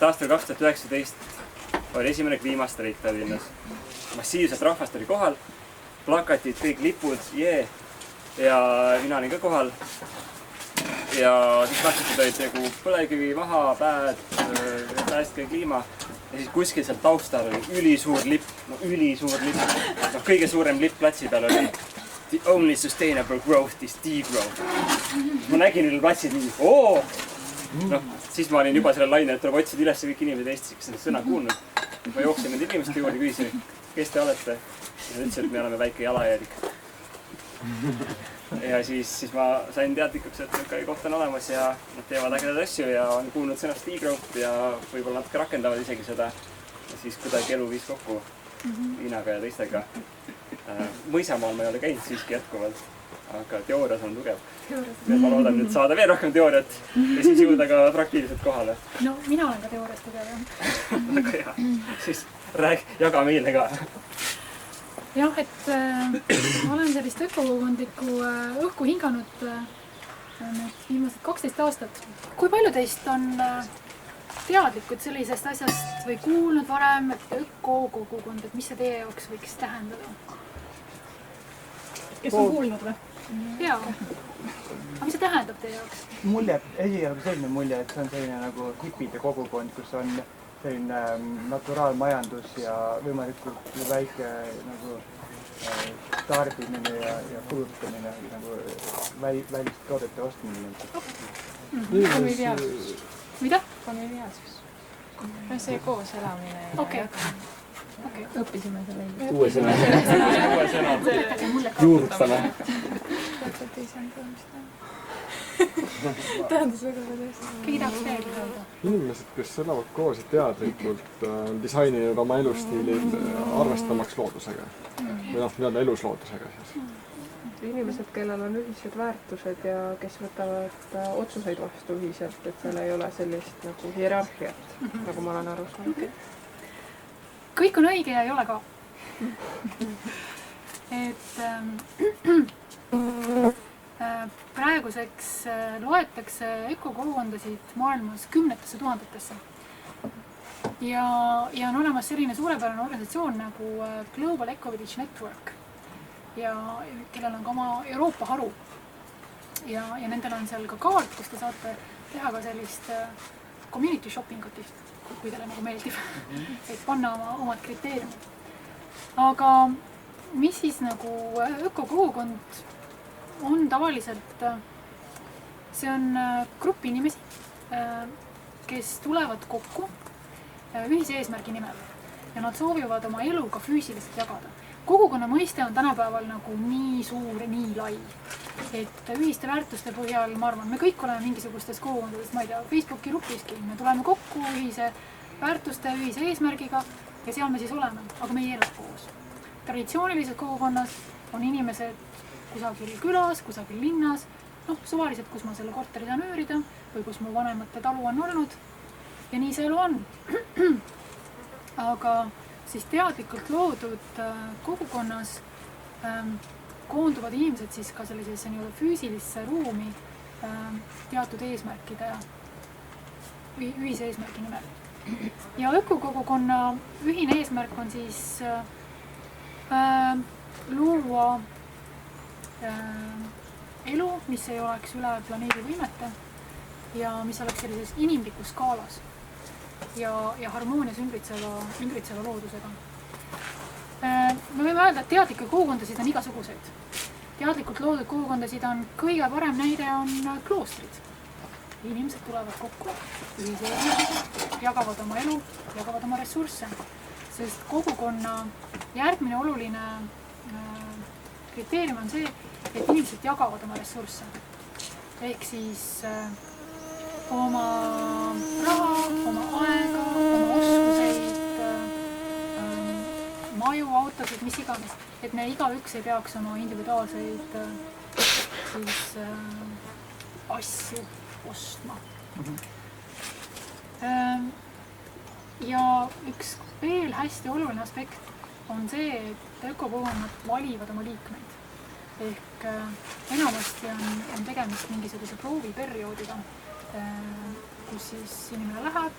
Aastal 2019 oli esimene kliimastreik Tallinnas. Massiivselt rahvast oli kohal, plakatid, kõik lipud, ja mina olin ka kohal. Ja siis plakatid olid nagu põlevkivi maha, päästke kliima. Ja siis kuskil seal taustal oli ülisuur lipp, kõige suurem lipp platsi peal oli The only sustainable growth is degrowth. Ma nägin üle platsid nii, siis ma olin juba selle laine, et tuleb otsida üles kõik inimesed Eestis, kes seda sõna kuulnud. Ma jooksin nende inimeste juurde, küsisin, kes te olete. Ja nad ütlesid, et me oleme väike jalajäädik. Ja siis ma sain teadlikuks, et niisugune koht on olemas ja nad teevad ägedaid asju ja on kuulnud sõnast degrowth ja võib-olla natuke rakendavad isegi seda. Ja siis kuidagi elu viis kokku Liinaga ja teistega. Mõisamaal ma ei ole käinud siiski jätkuvalt, aga teoorias on tugev. Ma loodan nüüd saada veel rohkem teooriat ja siis jõuda ka praktiliselt kohale. No, mina olen ka teoorias tugev. Väga hea. Siis jaga meile ka. Jah, et ma olen sellist ökokogukondlikku õhku hinganud viimased 12 aastat. Kui palju teist on teadlikud sellisest asjast või kuulnud varem, et ökokogukond, et mis see teie jaoks võiks tähendada? Kes on kuulnud või? Jaa. Aga mis see tähendab teie jaoks? Mulje, esialgu selline mulje, et see on selline nagu hipide kogukond, kus on selline naturaalmajandus ja võimalikult väike nagu tarbimine ja kulutamine nagu välist toodete ostmine. Konviviaalsus. Mida? Konviviaalsus. See koos elamine. Okei. Õppisime selle Uue sõna. Juurutame. täpselt ei saanud õmmistada. Tähendas väga tõesti. Kõigi tahaks veel öelda. Inimesed, kes elavad koos ja teadlikult disaininud oma elustiilid arvestamaks loodusega. Või elusloodusega siis. Inimesed, kellel on ühised väärtused ja kes võtavad otsuseid vastu ühiselt, et seal ei ole sellist nagu hierarhiat, nagu ma olen aru saanud. Kõik on õige ja ei ole ka. Praeguseks loetakse ökokogukondasid maailmas 10 000-tesse. Ja on olemas selline suurepärane organisatsioon nagu Global Eco-Village Network, kellel on ka oma Euroopa haru. Ja nendel on seal ka kaart, kus te saate teha ka sellist community shoppingut, kui teile nagu meeldib, et panna omad kriteeriumid. Aga mis siis nagu ökokogukond on tavaliselt, see on grupp inimesi, kes tulevad kokku ühise eesmärgi nimel ja nad soovivad oma elu ka füüsiliselt jagada. Kogukonna mõiste on tänapäeval nagu nii suur ja nii lai, et ühiste väärtuste põhjal, ma arvan, me kõik oleme mingisugustes kogukondades, ma ei tea, Facebooki gruppiski, me tuleme kokku ühise väärtuste, ühise eesmärgiga ja seal me siis oleme, aga me ei ela koos. Traditsioonilises kogukonnas on inimesed kusagil külas, kusagil linnas, suvaliselt, kus ma selle korteri saan üürida või kus mu vanemate talu on olnud ja nii see elu on. Aga siis teadlikult loodud kogukonnas koonduvad inimesed siis ka sellisesse füüsilisse ruumi teatud eesmärkide, ühise eesmärgi nimel. Ja ökokogukonna ühine eesmärk on siis luua elu, mis ei oleks üle planeedi võimete ja mis oleks sellises inimlikus skaalas ja harmoonias ümbritseva loodusega. Me võime öelda, et teadlikke kogukondasid on igasuguseid. Teadlikult loodud kogukondasid on kõige parem näide on kloostrid. Inimesed tulevad kokku ühise eesmärgiga, jagavad oma elu, jagavad oma ressursse, sest kogukonna järgmine oluline kriteerium on see, et inimesed jagavad oma ressursse. Ehk siis oma raha, oma aega, oma oskuseid, maju, autosid, mis iganes. Et me igaüks ei peaks oma individuaalseid asju ostma. Ja üks veel hästi oluline aspekt on see, et ökokogukonnad valivad oma liikmeid. Ehk enamasti on tegemist mingisuguse prooviperioodiga, kus siis inimene läheb,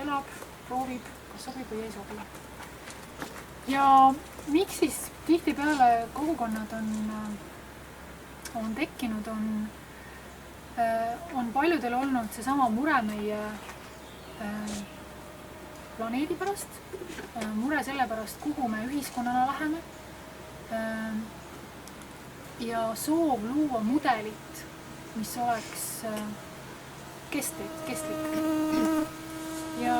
elab, proovib, kas sobib või ei sobi. ja miks siis tihtipeale kogukonnad on tekkinud, on paljudel olnud seesama mure meie planeedi pärast, mure selle pärast, kuhu me ühiskonnana läheme ja soov luua mudelit, mis oleks kestlik. Ja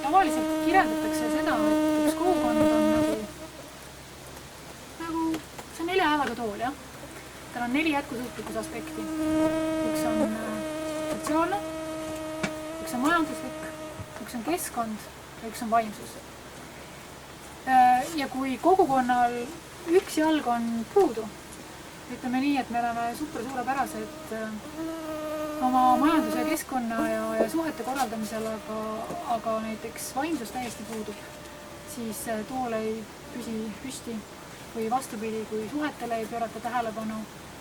tavaliselt kirjeldatakse seda, et üks kogukond on nagu see 4 häälega tool, jah. Tal on 4 jätkusuutlikkuse aspekti. Üks on sotsiaalne, üks on majanduslik, üks on keskkond ja üks on vaimsus. Ja kui kogukonnal üks jalg on puudu, ütleme nii, et me oleme suurepärased oma majanduse ja keskkonna ja suhete korraldamisel, aga näiteks vaimsus täiesti puudub, siis tool ei püsi püsti või vastupidi, kui suhetele ei pöörata tähelepanu,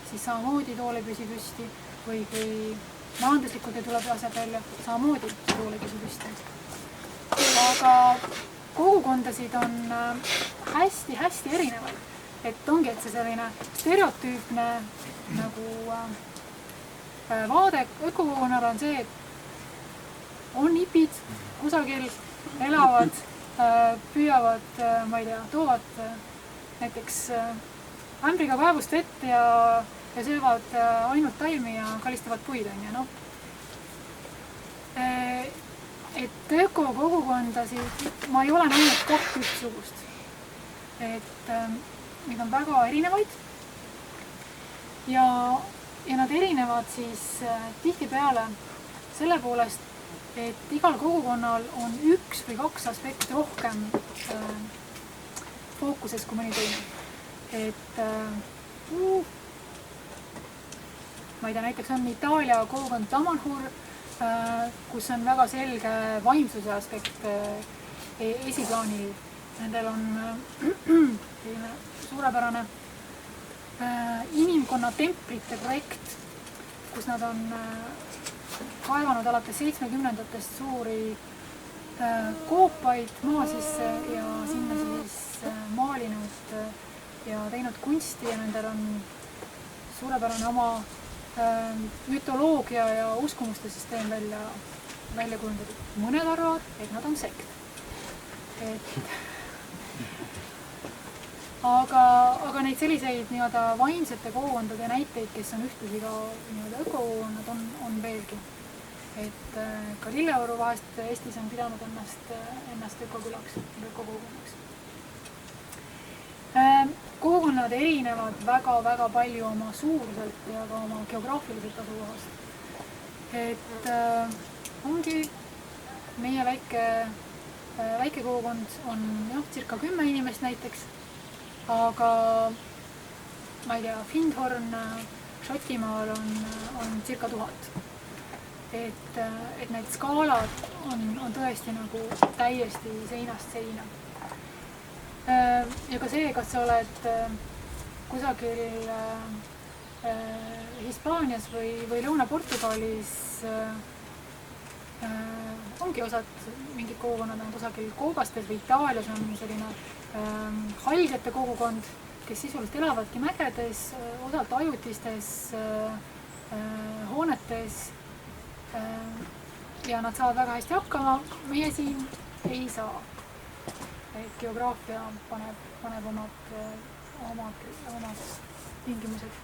siis samamoodi tool ei püsi püsti või kui majanduslikult ei tule asjad välja, samamoodi tool ei püsi püsti. Aga kogukondasid on hästi erinevaid. Et ongi, et see selline stereotüüpne nagu vaade ökokogukonnal on see, et on hipid kusagil, elavad, püüavad, ma ei tea, toovad näiteks ämbriga kaevust vett ja söövad ainult taimi ja kalistavad puid, on ju, noh. Et ökokogukondasid ma ei ole näinud 2 ühtsugust. Et neid on väga erinevaid ja nad erinevad siis tihtipeale selle poolest, et igal kogukonnal on 1 või 2 aspekti rohkem fookuses kui mõni teine. Et ma ei tea, näiteks on Itaalia kogukond Tamanhur, kus on väga selge vaimsuse aspekt esiplaanil. Nendel on suurepärane inimkonna templite projekt, kus nad on kaevanud alates 70-ndatest suuri koopaid maa sisse ja sinna siis maalinud ja teinud kunsti ja nendel on suurepärane oma mütoloogia ja uskumuste süsteem välja kujundatud. Mõned arvavad, et nad on sekt. Aga neid selliseid nii-öelda vaimsete kogukondade näiteid, kes on ühtlasi ka nii-öelda ökokogukonnad, on veelgi. Et ka Lilleoru vahest Eestis on pidanud ennast ökokülaks, ökokogukonnaks. Kogukonnad erinevad väga palju oma suuruselt ja ka oma geograafiliselt asukohast. Et ongi meie väike kogukond on circa 10 inimest näiteks, aga ma ei tea, Findhorn Šotimaal on circa 1000. Et need skaalad on tõesti nagu täiesti seinast seina. Ja ka see, kas sa oled kusagil Hispaanias või Lõuna-Portugalis, ongi osad mingid kogukonnad on kusagil Koobastes või Itaalias on selline halgete kogukond, kes sisuliselt elavadki mägedes, osalt ajutistes hoonetes ja nad saavad väga hästi hakkama, meie siin ei saa. Et geograafia paneb omad tingimused.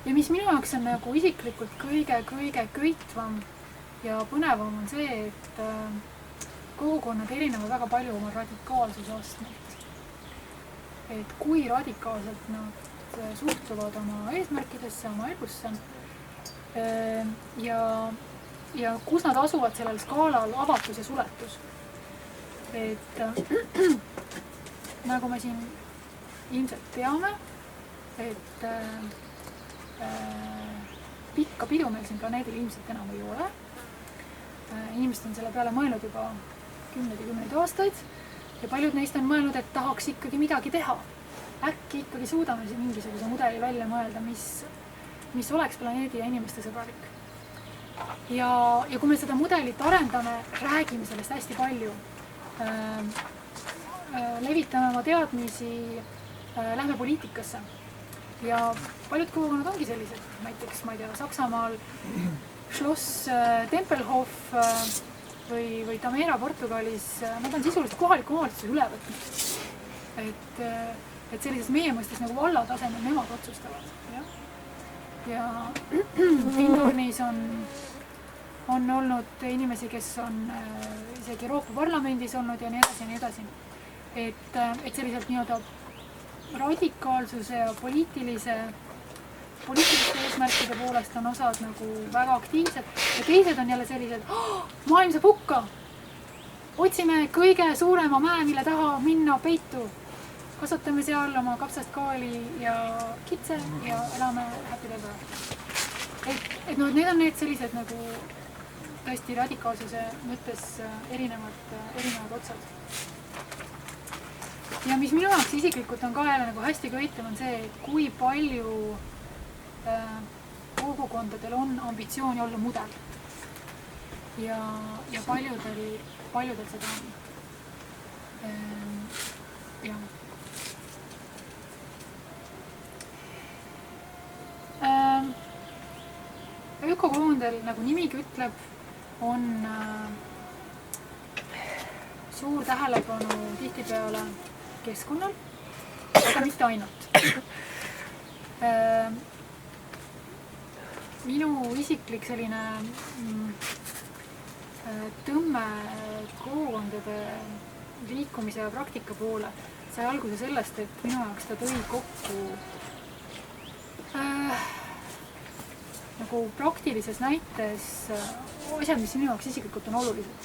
Ja mis minu jaoks on nagu isiklikult kõige köitvam ja põnevam on see, et kogukonnad erinevad väga palju oma radikaalsuse astmelt. Et kui radikaalselt nad suhtuvad oma eesmärkidesse, oma elusse ja kus nad asuvad sellel skaalal avatus ja suletus. Et nagu me siin ilmselt teame, et pikka pidu meil siin planeedil ilmselt enam ei ole. Inimesed on selle peale mõelnud juba kümneid aastaid ja paljud neist on mõelnud, et tahaks ikkagi midagi teha. Äkki ikkagi suudame mingisuguse mudeli välja mõelda, mis oleks planeedi ja inimeste sõbralik. ja kui me seda mudelit arendame, räägime sellest hästi palju, levitame oma teadmisi, lähme poliitikasse. Ja paljud kogukonnad ongi sellised, näiteks, ma ei tea, Saksamaal Schloss Tempelhof või Tamera Portugalis, nad on sisuliselt kohaliku omavalitsuse üle võtnud. Et sellises meie mõistes nagu valla tasemel nemad otsustavad. Ja Findornis on olnud inimesi, kes on isegi Euroopa Parlamendis olnud ja nii edasi ja nii edasi. Et selliselt nii-öelda radikaalsuse ja poliitiliste eesmärkide poolest on osad nagu väga aktiivsed ja teised on jälle sellised, maailm saab hukka. Otsime kõige suurema mäe, mille taha minna peitu. Kasvatame seal oma kapsast kaali ja kitse ja elame happy ever. Et need on need sellised nagu tõesti radikaalsuse mõttes erinevad otsad. Ja mis minu jaoks isiklikult on ka jälle nagu hästi köitev on see, et kui palju kogukondadel on ambitsiooni olla mudel. Ja paljudel seda on. Jah. Ökokogukondadel, nagu nimigi ütleb, on suur tähelepanu tihtipeale keskkonnal, aga mitte ainult. Minu isiklik selline tõmme kogukondade liikumise ja praktika poole sai alguse sellest, et minu jaoks ta tõi kokku nagu praktilises näites asjad, mis minu jaoks isiklikult on olulised.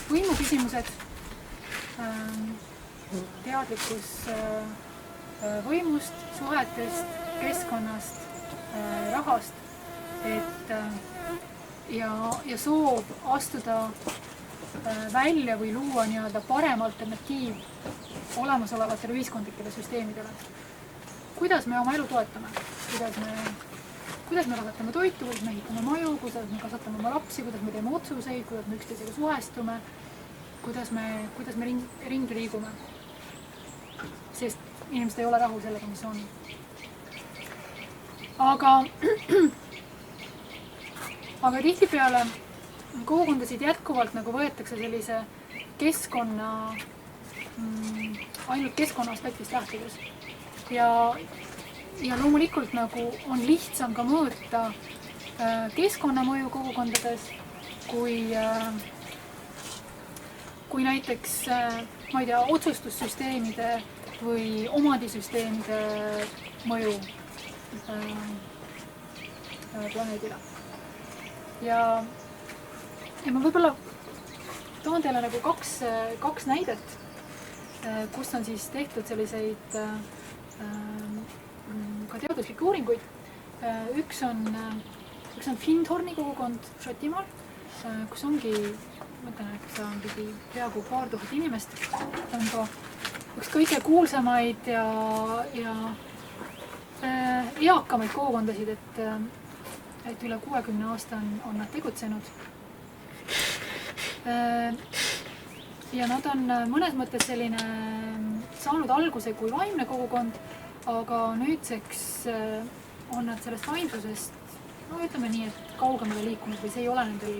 Võimu küsimused, teadlikkus võimust, suhetest, keskkonnast, rahast, ja soov astuda välja või luua nii-öelda parem alternatiiv olemasolevatele ühiskondlikele süsteemidele. Kuidas me oma elu toetame? Kuidas me kasvatame toitu, kuidas me ehitame maju, kuidas me kasvatame oma lapsi, kuidas me teeme otsuseid, kuidas me üksteisega suhestume, kuidas me ringi liigume. Sest inimesed ei ole rahul sellega, mis on. Aga tihtipeale kogukondasid jätkuvalt nagu võetakse sellise ainult keskkonna aspektist lähtudes. Ja loomulikult nagu on lihtsam ka mõõta keskkonnamõju kogukondades kui näiteks, ma ei tea, otsustussüsteemide või omandisüsteemide mõju planeedile. Ja ma võib-olla toon teile nagu kaks näidet, kus on siis tehtud selliseid ka teaduslikke uuringuid. Üks on Findhorni kogukond Šotimaal, kus ongi, mõtlen, et see on pidi peaaegu 2000 inimest. Ta on ka üks kõige kuulsamaid ja eakamaid kogukondasid, et üle 60 aasta on nad tegutsenud. Ja nad on mõnes mõttes selline saanud alguse kui vaimne kogukond, aga nüüdseks on nad sellest vaimsusest, ütleme nii, et kaugemale liikunud või see ei ole nendel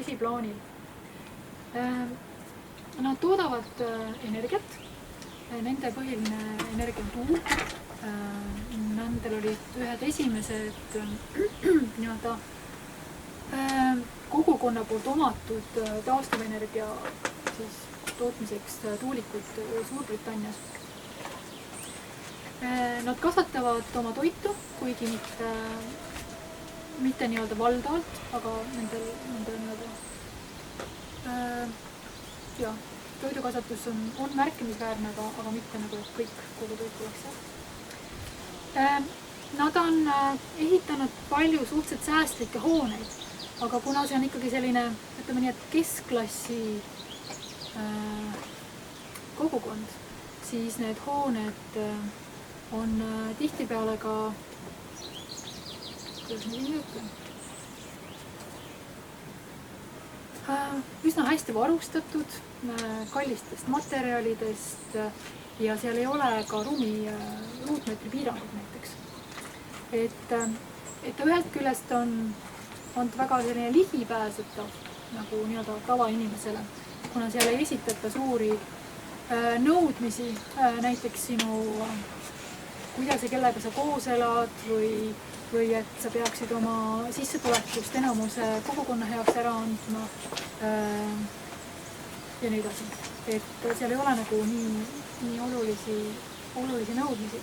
esiplaanil. Nad toodavad energiat, nende põhiline energia on tuul. Nendel olid ühed esimesed kogukonna poolt omatud taastuvenergia tootmiseks tuulikud Suurbritannias. Nad kasvatavad oma toitu, kuigi mitte nii-öelda valdavalt, aga nende toidukasvatus on märkimisväärne, aga mitte nagu kõik kogu toit oleks seal. Nad on ehitanud palju suhteliselt säästlikke hooneid, aga kuna see on ikkagi selline, ütleme nii, et keskklassi kogukond, siis need hooned on tihtipeale ka, kuidas ma siin ütlen, üsna hästi varustatud, kallistest materjalidest ja seal ei ole ka ruutmeetri piirangut näiteks. Et ühelt küljest on ta väga selline ligipääsetav nagu nii-öelda tavainimesele, kuna seal ei esitata suuri nõudmisi, näiteks sinu, kuidas ja kellega sa koos elad või et sa peaksid oma sissetulekust enamuse kogukonna heaks ära andma ja nii edasi. Et seal ei ole nagu nii olulisi nõudmisi.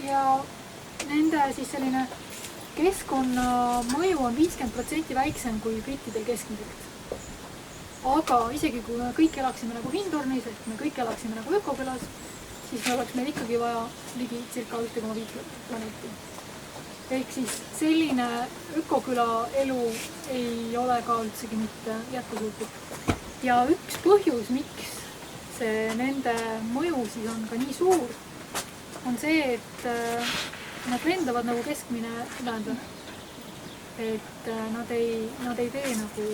Ja nende siis selline keskkonnamõju on 50% väiksem kui brittidel keskmiselt. Aga isegi kui me kõik elaksime nagu Hindornis, ehk me kõik elaksime nagu ökokülas, siis oleks meil ikkagi vaja ligi circa 1,5 planeeti. Ehk siis selline ökoküla elu ei ole ka üldsegi mitte jätkusuutlik. Ja üks põhjus, miks see nende mõju siis on ka nii suur, on see, et nad lendavad nagu keskmine läänlane. Et nad ei tee nagu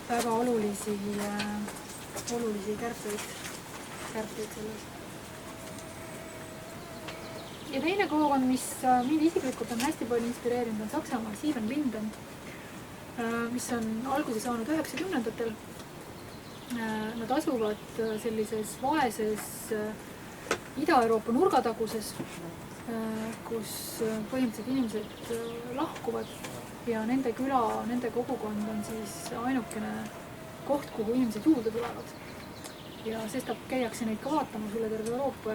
väga olulisi kärpeid selles. Ja teine kogukond, mis mind isiklikult on hästi palju inspireerinud, on Saksamaal Siebenlinden, mis on alguse saanud 90-ndatel. Nad asuvad sellises vaeses Ida-Euroopa nurgataguses, kus põhimõtteliselt inimesed lahkuvad ja nende küla, nende kogukond on siis ainukene koht, kuhu inimesed juurde tulevad. Ja sestap käiakse neid ka vaatamas üle terve Euroopa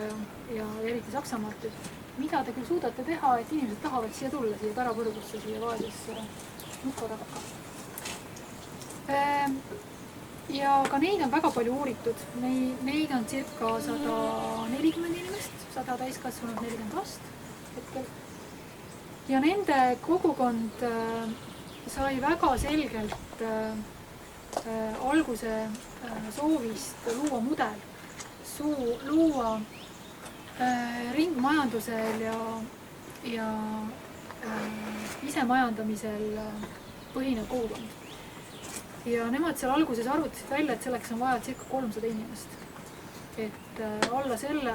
ja eriti Saksamaalt, et mida te küll suudate teha, et inimesed tahavad siia tulla, siia Tarapõrgusse, siia vaesesse nurgatabaka. Ja ka neid on väga palju uuritud. Neid on circa 140 inimest, 100 täiskasvanud, 40 last hetkel. Ja nende kogukond sai väga selgelt alguse soovist luua mudel, luua ringmajandusel ja isemajandamisel põhinev kogukond. Ja nemad seal alguses arvutasid välja, et selleks on vaja circa 300 inimest. Et alla selle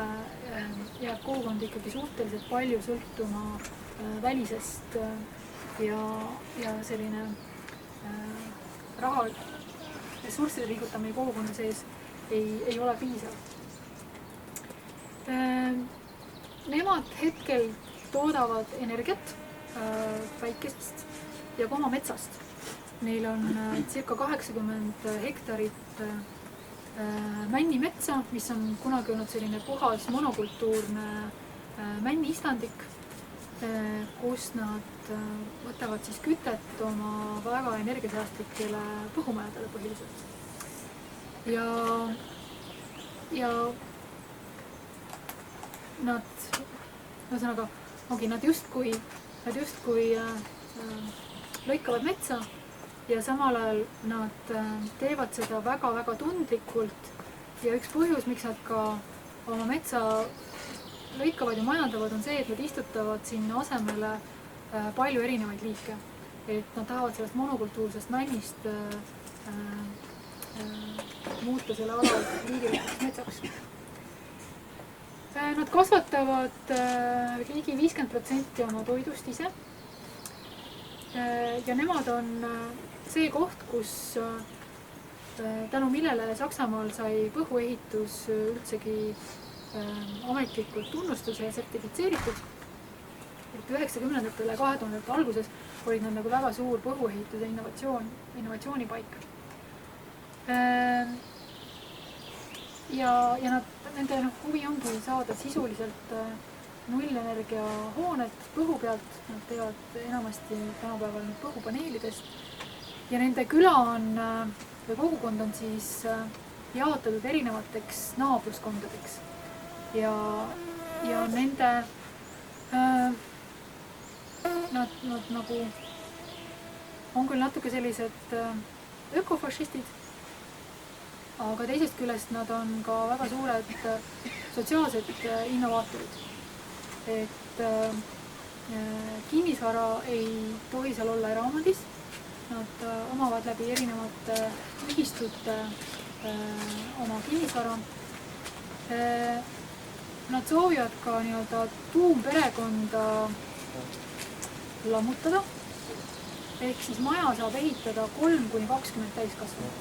jääb kogukond ikkagi suhteliselt palju sõltuma välisest ja selline raha ressursside liigutamine kogukonna sees ei ole piisav. Nemad hetkel toodavad energiat päikesest ja ka oma metsast. Neil on circa 80 hektarit männimetsa, mis on kunagi olnud selline puhas monokultuurne männiistandik, kus nad võtavad siis kütet oma väga energiasäästlikele põhumajadele põhiliselt. Ja nad, ühesõnaga, nad justkui lõikavad metsa ja samal ajal nad teevad seda väga-väga tundlikult ja üks põhjus, miks nad ka oma metsa lõikavad ja majandavad, on see, et nad istutavad sinna asemele palju erinevaid liike. Et nad tahavad sellest monokultuursest männist muuta selle ala liigilikuks metsaks. Nad kasvatavad ligi 50% oma toidust ise. Ja nemad on see koht, kus tänu millele Saksamaal sai põhuehitus üldsegi ametlikult tunnustuse ja sertifitseeritud. Et 90-ndatel ja 2000-ndatel alguses olid nad nagu väga suur põhuehituse innovatsioonipaik. Ja nende huvi ongi saada sisuliselt nullenergia hooned põhu pealt. Nad teevad enamasti tänapäeval põhupaneelidest. Ja nende küla või kogukond on siis jaotatud erinevateks naabruskondadeks. Ja nende nad nagu on küll natuke sellised ökofašistid, aga teisest küljest nad on ka väga suured sotsiaalsed innovaatorid. Et kinnisvara ei tohi seal olla eraomandis. Nad omavad läbi erinevate ühistute oma kinnisvara. Nad soovivad ka nii-öelda tuumperekonda lammutada. Ehk siis maja saab ehitada 3–20 täiskasvanut.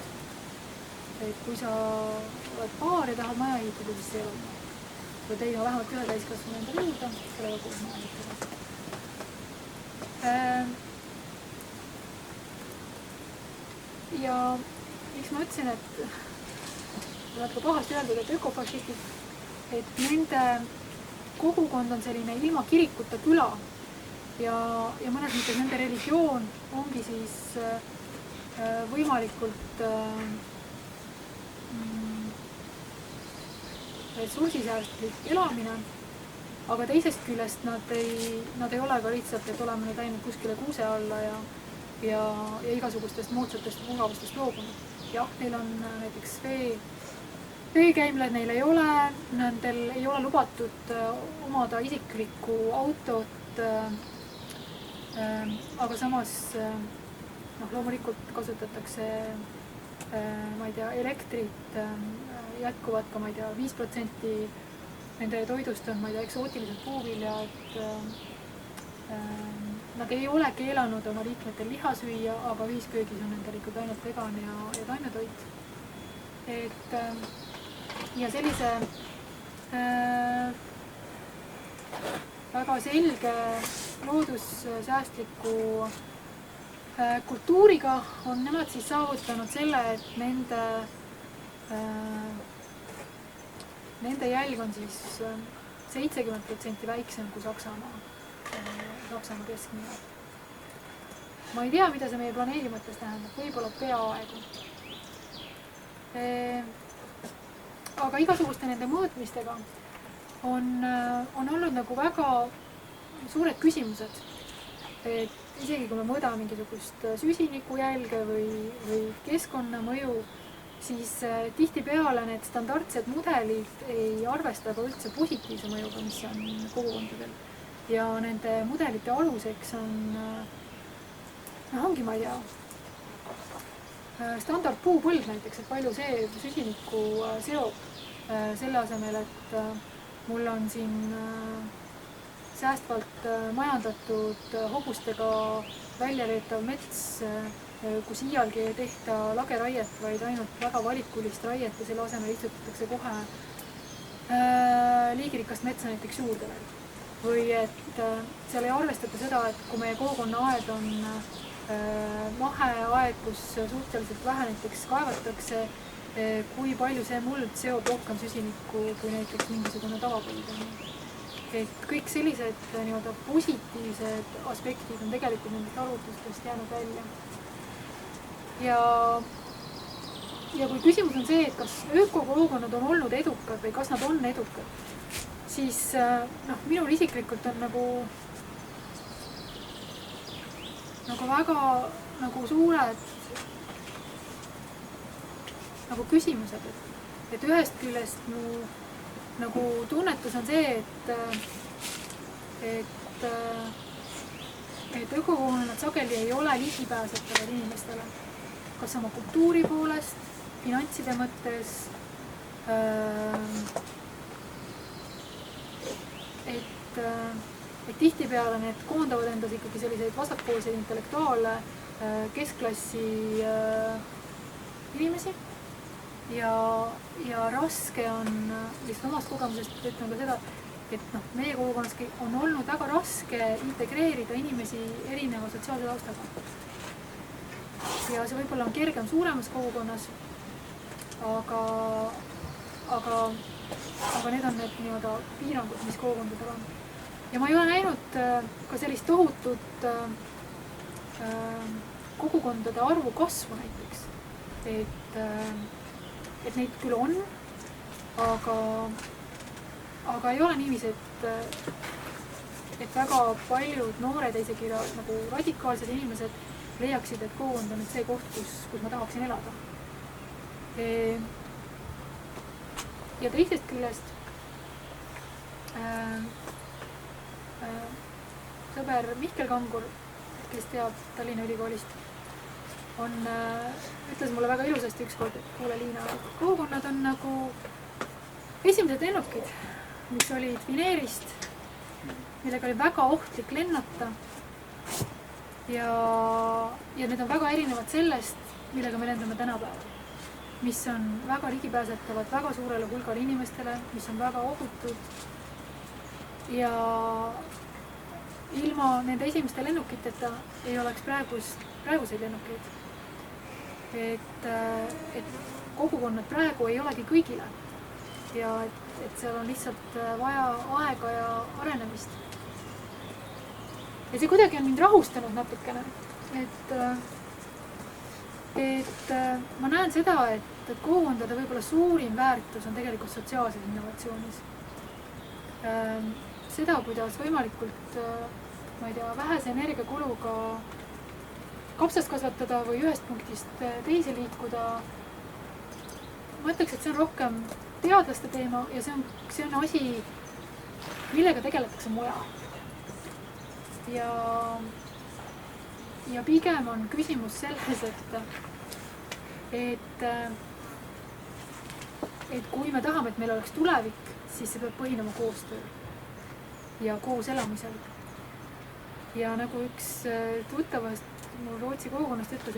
Et kui sa oled paar ja tahad maja ehitada, siis see ei ole. Või teine vähemalt ühe täiskasvanu enda juurde, sellega koos maja ehitada. Ja miks ma ütlesin, et oled ka pahasti öeldud, et ökofašistid, et nende kogukond on selline ilma kirikuta küla ja mõnes mõttes nende religioon ongi siis võimalikult ressursisäästlik elamine, aga teisest küljest nad ei ole ka lihtsalt, et oleme nüüd läinud kuskile kuuse alla ja igasugustest moodsatest mugavustest loobunud. Jah, neil on näiteks veekäimlad, neil ei ole, nendel ei ole lubatud omada isiklikku autot, aga samas loomulikult kasutatakse ma ei tea, elektrit jätkuvad ka, ma ei tea, 5% nende toidust on, ma ei tea, eksootilised puuviljad. Nad ei ole keelanud oma liikmetel liha süüa, aga ühisköögis on nendel ikkagi ainult vegan ja taimetoit. Et ja sellise väga selge loodussäästliku kultuuriga on nemad siis saavutanud selle, et nende jälg on siis 70% väiksem kui Saksamaa keskmine. Ma ei tea, mida see meie planeedi mõttes tähendab, võib-olla peaaegu. Aga igasuguste nende mõõtmistega on olnud nagu väga suured küsimused. Et isegi kui me mõõdame mingisugust süsinikujälge või keskkonnamõju, siis tihtipeale need standardsed mudelid ei arvesta ka üldse positiivse mõjuga, mis on kogukondadel. Ja nende mudelite aluseks ongi, ma ei tea, standard puupõld näiteks, et palju see süsinikku seob selle asemel, et mul on siin säästvalt majandatud hobustega väljareetav mets, kus iialgi ei tehta lageraiet, vaid ainult väga valikulist raiet ja selle asemel istutatakse kohe liigirikast metsa näiteks juurde veel. Või et seal ei arvestata seda, et kui meie kogukonna aed on maheaed, kus suhteliselt vähe näiteks kaevatakse, kui palju see muld seob rohkem süsinikku kui näiteks mingisugune tavapõld on. Et kõik sellised nii-öelda positiivsed aspektid on tegelikult nendest arvutustest jäänud välja. Ja kui küsimus on see, et kas ökokogukonnad on olnud edukad või kas nad on edukad, siis minul isiklikult on nagu väga suured küsimused, et ühest küljest mu nagu tunnetus on see, et ökokogukonnad sageli ei ole ligipääsetavad inimestele, kas oma kultuuri poolest, finantside mõttes, et tihtipeale need koondavad endas ikkagi selliseid vasakpoolseid intellektuaale, keskklassi inimesi ja raske on, lihtsalt omast kogemusest ütlen ka seda, et meie kogukonnaski on olnud väga raske integreerida inimesi erineva sotsiaalse taustaga. Ja see võib-olla on kergem suuremas kogukonnas, aga need on need nii-öelda piirangud, mis kogukondadel on. Ja ma ei ole näinud ka sellist tohutut kogukondade arvu kasvu näiteks. Et neid küll on, aga ei ole niiviisi, et väga paljud noored, isegi nagu radikaalsed inimesed leiaksid, et kogukond on nüüd see koht, kus ma tahaksin elada. ja teisest küljest sõber Mihkel Kangur, kes teab Tallinna Ülikoolist, ütles mulle väga ilusasti ükskord, et kuule Liina, kogukonnad on nagu esimesed lennukid, mis olid Vineerist, millega oli väga ohtlik lennata. Ja need on väga erinevad sellest, millega me lendame tänapäeval, mis on väga ligipääsetavad väga suurele hulgale inimestele, mis on väga ohutud. Ja ilma nende esimeste lennukiteta ei oleks praeguseid lennukeid. Et kogukonnad praegu ei olegi kõigile ja et seal on lihtsalt vaja aega ja arenemist. Ja see kuidagi on mind rahustanud natukene, et ma näen seda, et kogukondade võib-olla suurim väärtus on tegelikult sotsiaalses innovatsioonis. Seda, kuidas võimalikult, ma ei tea, vähese energiakuluga kapsast kasvatada või ühest punktist teise liikuda. Ma ütleks, et see on rohkem teadlaste teema ja see on asi, millega tegeletakse mujal. Ja pigem on küsimus selles, et kui me tahame, et meil oleks tulevik, siis see peab põhinema koostööl ja koos elamisel. Ja nagu üks tuttavast mul Rootsi kogukonnast ütles,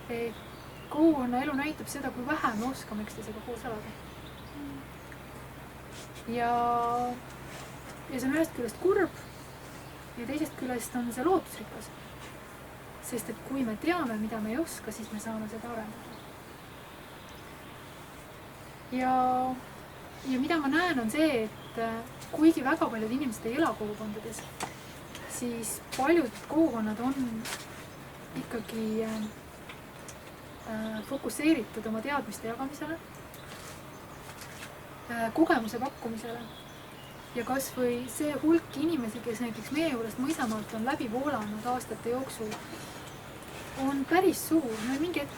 et kogukonna elu näitab seda, kui vähe me oskame üksteisega koos elada. Ja see on ühest küljest kurb ja teisest küljest on see lootusrikas. Sest et kui me teame, mida me ei oska, siis me saame seda arendada. Ja mida ma näen on see, et kuigi väga paljud inimesed ei ela kogukondades, siis paljud kogukonnad on ikkagi fokusseeritud oma teadmiste jagamisele, kogemuse pakkumisele ja kas või see hulk inimesi, kes näiteks meie juurest Mõisamaalt on läbi voolanud aastate jooksul, on päris suur. Me mingi hetk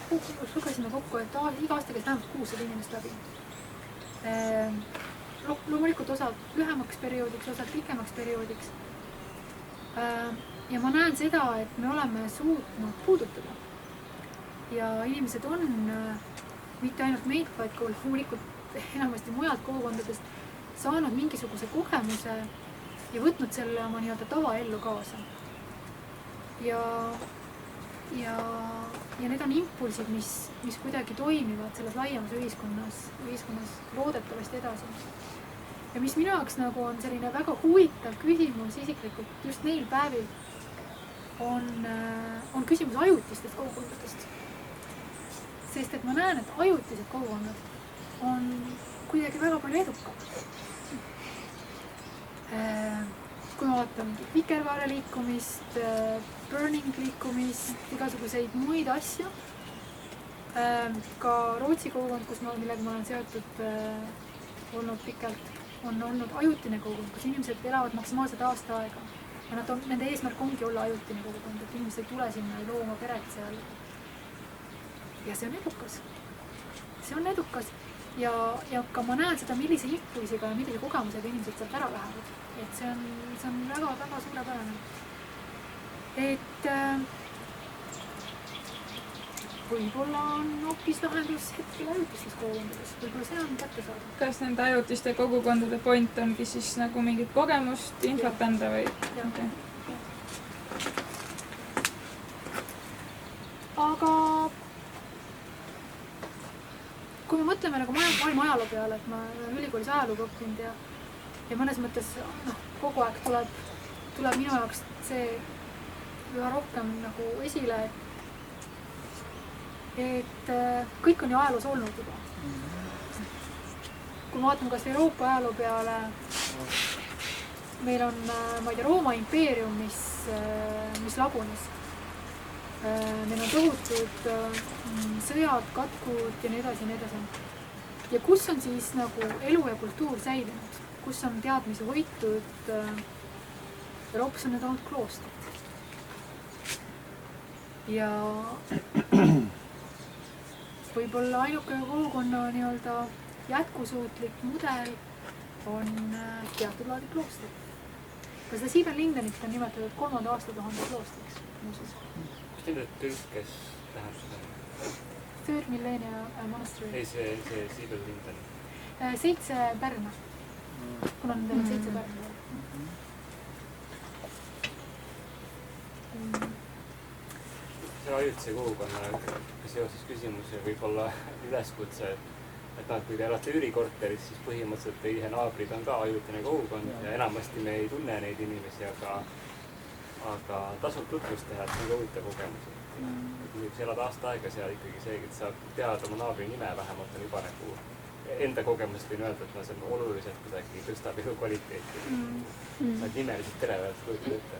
lugesime kokku, et iga aasta käis vähemalt 600 inimest läbi. Loomulikult osad lühemaks perioodiks, osad pikemaks perioodiks. Ja ma näen seda, et me oleme suutnud puudutada. Ja inimesed on mitte ainult meid, vaid ka loomulikult enamasti mujalt kogukondadest saanud mingisuguse kogemuse ja võtnud selle oma nii-öelda tavaellu kaasa. Ja need on impulsid, mis kuidagi toimivad selles laiemas ühiskonnas loodetavasti edasi. Ja mis minu jaoks nagu on selline väga huvitav küsimus isiklikult just neil päevil, on küsimus ajutistest kogukondadest. Sest et ma näen, et ajutised kogukonnad on kuidagi väga palju edukad. Kui ma vaatan mingit Vikerkaare liikumist, Burning liikumist, igasuguseid muid asju, ka Rootsi kogukond, millega ma olen seotud olnud pikalt, on olnud ajutine kogukond, kus inimesed elavad maksimaalselt aasta aega. Ja nende eesmärk ongi olla ajutine kogukond, et inimesed ei tule sinna, ei loo oma peret seal. Ja see on edukas. See on edukas. Ja ka ma näen seda, millise impulsiga ja millise kogemusega inimesed sealt ära lähevad. Et see on väga-väga suurepärane. Et võib-olla on hoopis lahendus hetkel ajutistes kogukondades. Võib-olla see on kätte saada. Kas nende ajutiste kogukondade point ongi siis nagu mingit kogemust, infot anda või? Okay. Aga kui me mõtleme nagu maailma ajaloo peale, et ma olen ülikoolis ajalugu õppinud ja mõnes mõttes kogu aeg tuleb minu jaoks see üha rohkem nagu esile, et kõik on ju ajaloos olnud juba. Kui ma vaatan kas Euroopa ajaloo peale, meil on, ma ei tea, Rooma impeerium, mis lagunes. Meil on tohutud sõjad, katkud ja nii edasi. Ja kus on siis nagu elu ja kultuur säilinud? Kus on teadmisi hoitud? Euroopas on need olnud kloostrid. Ja võib-olla ainuke kogukonna nii-öelda jätkusuutlik mudel on teatud laadi klooster. Ka seda Sieben Lindenit on nimetatud 3. aastatuhande kloostriks muuseas. Kus nende tõlkes tähendab seda? Third Millennia Monastery. Ei, see Sieben Linden. 7 pärna. Kuna nendel on 7 pärna. See ajutise kogukonnaga seoses küsimus ja võib-olla üleskutse, et kui te elate üürikorteris, siis põhimõtteliselt teie naabrid on ka ajutine kogukond ja enamasti me ei tunne neid inimesi, aga tasub tutvust teha, et see on ka huvitav kogemus. Kui sa elad aasta aega seal ikkagi see, et sa tead oma naabri nime vähemalt on juba nagu enda kogemust võin öelda, et see on oluliselt kuidagi tõstab elu kvaliteeti. Sa oled nimeliselt tere veel, et kujutad ette.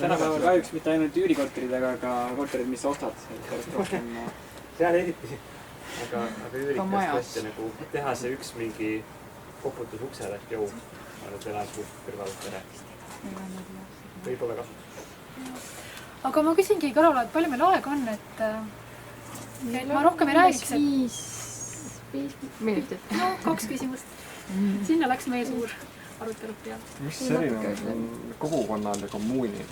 Tänapäeval kahjuks mitte ainult üürikorterid, aga ka korterid, mis ostad. Seal eriti. Aga üürikast tõesti nagu teha see üks mingi koputus uksele, et jõu, ma olen elan suht kõrval tere. Võib-olla kasu. Aga ma küsingi Karola, et palju meil aega on, et ma rohkem ei räägiks, et 5 minutit. no 2 küsimust. Sinna läks meie suur arutelu peale. Mis erinevus on kogukonnal ja kommuunil?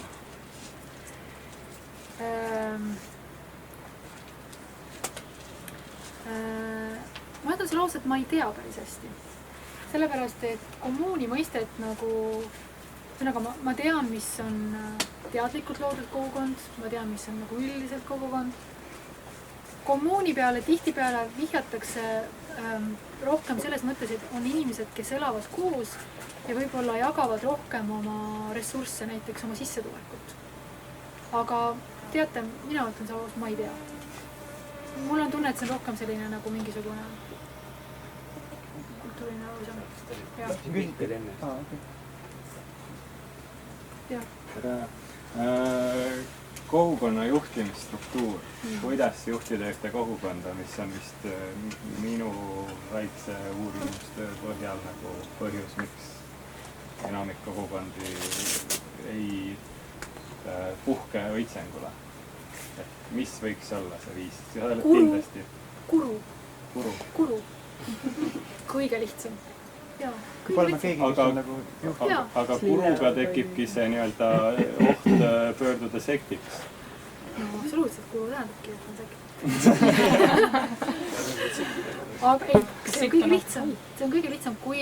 Ma ütlen selle ausalt, et ma ei tea päris hästi. Sellepärast, et kommuuni mõistet nagu, ma tean, mis on teadlikult loodud kogukond, ma tean, mis on nagu üldiselt kogukond. Kommuuni peale tihtipeale vihjatakse rohkem selles mõttes, et on inimesed, kes elavad koos ja võib-olla jagavad rohkem oma ressursse, näiteks oma sissetulekut. Aga teate, mina ütlen see aus, ma ei tea. Mul on tunne, et see on rohkem selline nagu mingisugune kultuuriline arusaam. Kogukonna juhtimisstruktuur. Kuidas juhtida ühte kogukonda, mis on vist minu väikse uurimustöö põhjal nagu põhjus, miks enamik kogukondi ei puhke õitsengule. Mis võiks olla see viis? Sa oled kindlasti... Kuru. Kõige lihtsam. Aga kuruga tekibki see nii-öelda oht pöörduda sektiks. No absoluutselt, kuru tähendabki, et on sekt. Aga ei, see on kõige lihtsam. See on kõige lihtsam, kui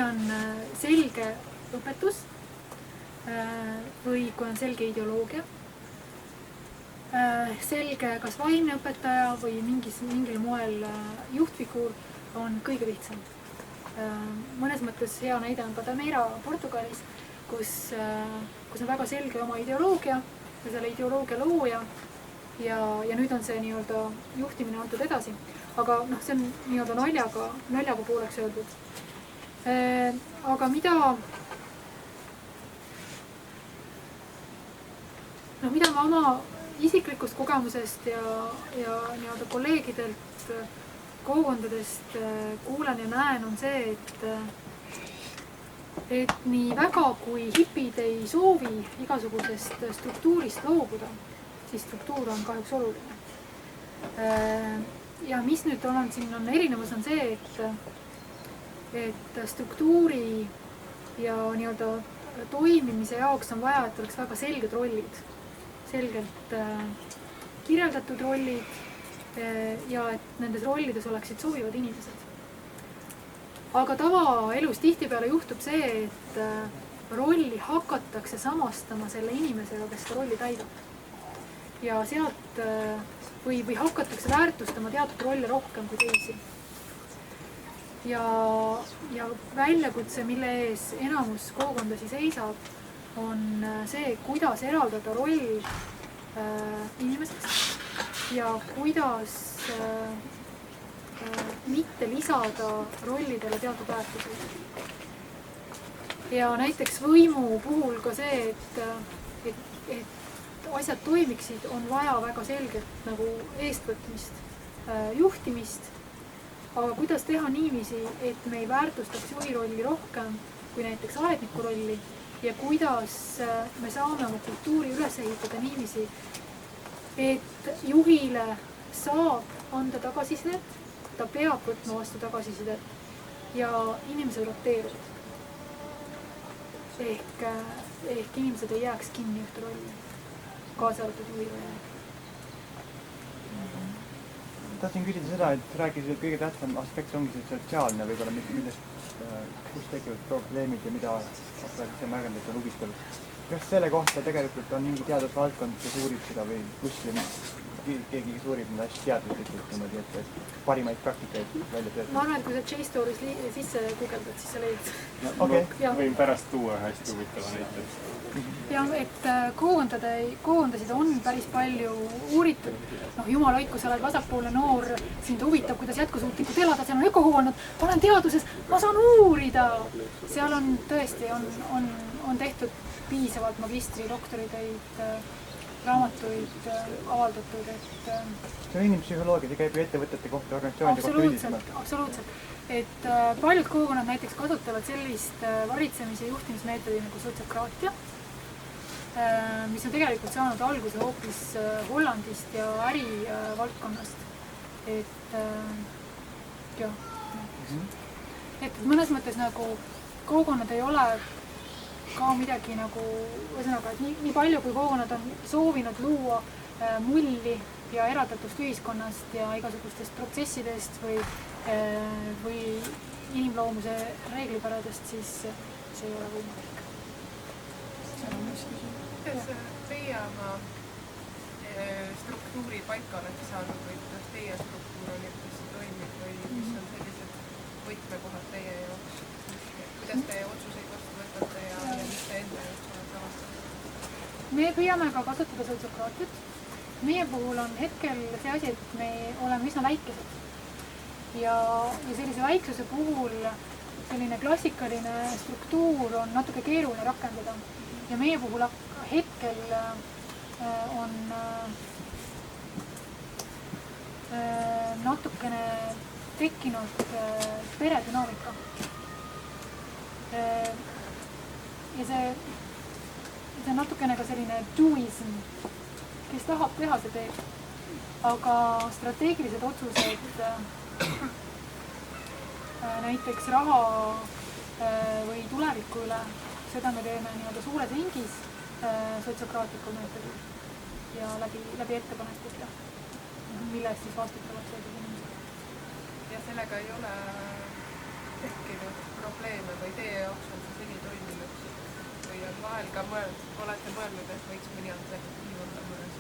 on selge õpetus või kui on selge ideoloogia. Selge kas vaimne õpetaja või mingil moel juhtfiguur on kõige lihtsam. Mõnes mõttes hea näide on Padameira Portugalis, kus on väga selge oma ideoloogia ja selle ideoloogia looja ja nüüd on see nii-öelda juhtimine antud edasi. Aga see on nii-öelda naljaga pooleks öeldud. Aga mida ma oma isiklikust kogemusest ja nii-öelda kolleegidelt kogukondadest kuulen ja näen, on see, et nii väga kui hipid ei soovi igasugusest struktuurist loobuda, siis struktuur on kahjuks oluline. Ja mis nüüd siin on erinevus, on see, et struktuuri ja nii-öelda toimimise jaoks on vaja, et oleks väga selged rollid, selgelt kirjeldatud rollid, ja et nendes rollides oleksid sobivad inimesed. Aga tavaelus tihtipeale juhtub see, et rolli hakatakse samastama selle inimesega, kes seda rolli täidab. Ja sealt või hakatakse väärtustama teatud rolle rohkem kui teisi. Ja väljakutse, mille ees enamus kogukondasi seisab, on see, kuidas eraldada roll inimesest ja kuidas mitte lisada rollidele teatud väärtuseid. Ja näiteks võimu puhul ka see, et asjad toimiksid, on vaja väga selgelt nagu eestvõtmist, juhtimist. Aga kuidas teha niiviisi, et me ei väärtustaks juhi rolli rohkem kui näiteks aedniku rolli ja kuidas me saame oma kultuuri üles ehitada niiviisi, et juhile saab anda tagasisidet, ta peab võtma vastu tagasisidet ja inimesed roteeruvad. Ehk inimesed ei jääks kinni ühte rolli, kaasa arvatud juhile. Tahtsin küsida seda, et rääkisid, et kõige tähtsam aspekt ongi see sotsiaalne võib-olla, kus tekivad probleemid ja mida see märganud, et on huvitav. Kas selle kohta tegelikult on mingi teadusvaldkond, kes uurib seda või kuskil keegi, kes uurib neid hästi teaduslikult niimoodi, et parimaid praktikaid välja töötada? Ma arvan, et kui sa JSTORis sisse guugeldad, siis sa leid. Võin pärast tuua hästi huvitava näite. Ja et kogukondasid on päris palju uuritud. Jumal hoidku, sa oled vasakpoolne noor, sind huvitab, kuidas jätkusuutlikult elada, seal on ökokogukonnad, ma olen teaduses, ma saan uurida. Seal on tõesti, on tehtud piisavalt magistri, doktoritöid, raamatuid avaldatud, et see on inimpsühholoogia, see käib ju ettevõtete kohta, organisatsioonide kohta üldisemalt. Absoluutselt. Et paljud kogukonnad näiteks kasutavad sellist valitsemise ja juhtimismeetodi nagu sotsiokraatia, mis on tegelikult saanud alguse hoopis Hollandist ja ärivaldkonnast. Et mõnes mõttes nagu kogukonnad ei ole ka midagi nagu, ühesõnaga, et nii palju, kui kogukonnad on soovinud luua mulli ja eratatust ühiskonnast ja igasugustest protsessidest või inimloomuse reeglipäradest, siis see ei ole võimalik. Kuidas teie oma struktuuri paika olete saanud või kuidas teie struktuur oli, kuidas see toimib või mis on sellised võtmekohad teie jaoks? Kuidas te otsuseid vastu võtate ja mis te enda jaoks olete avastanud? Me püüame ka kasutada sotsiokraatiat. Meie puhul on hetkel see asi, et me oleme üsna väikesed. Ja sellise väiksuse puhul selline klassikaline struktuur on natuke keeruline rakendada. Ja meie puhul hetkel on natukene tekkinud peredünaamika. Ja see on natukene ka selline duism, kes tahab teha, see teeb. Aga strateegilised otsused, näiteks raha või tuleviku üle, seda me teeme nii-öelda suures ringis sotsiokraatlikul meetodil ja läbi ettepanekute, millest siis vastutavad sellised inimesed. Ja sellega ei ole tekkinud probleeme või teie jaoks on see seni toiminud või on vahel ka olete mõelnud, et võiks mõni alternatiiv olla mõnes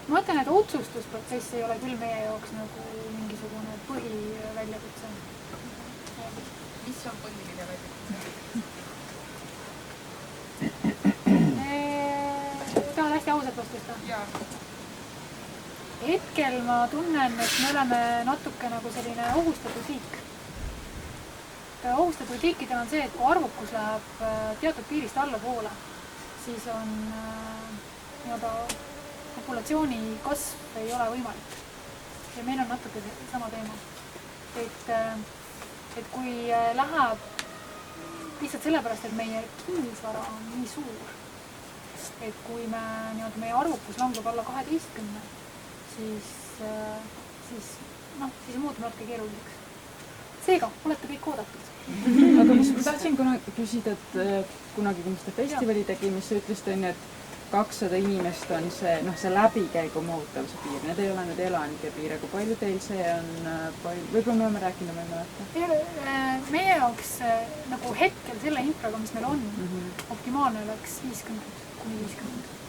Ma mõtlen, et otsustusprotsess ei ole küll meie jaoks nagu mingisugune põhiväljakutse. Mis on põhiline väljakutse? Tahad hästi ausalt vastata? Jaa. Hetkel ma tunnen, et me oleme natuke nagu selline ohustatud liik. Ohustatud liikidel on see, et kui arvukus läheb teatud piirist allapoole, siis on nii-öelda populatsiooni kasv ei ole võimalik. Ja meil on natuke sama teema. Et kui läheb lihtsalt sellepärast, et meie kinnisvara on nii suur, et kui meie arvukus langeb alla 12, siis muutub natuke keeruliseks. Seega, olete kõik oodatud. Aga mis ma tahtsin küsida, et kunagi, kui me seda festivali tegime, mis sa ütlesid, et 200 inimest on see läbikäigu muutav see piir. Need ei ole nüüd elanike piir, aga palju teil see on? Võib-olla me oleme rääkinud, ma ei mäleta. Meie jaoks nagu hetkel selle infraga, mis meil on, optimaalne oleks 50 kuni 50.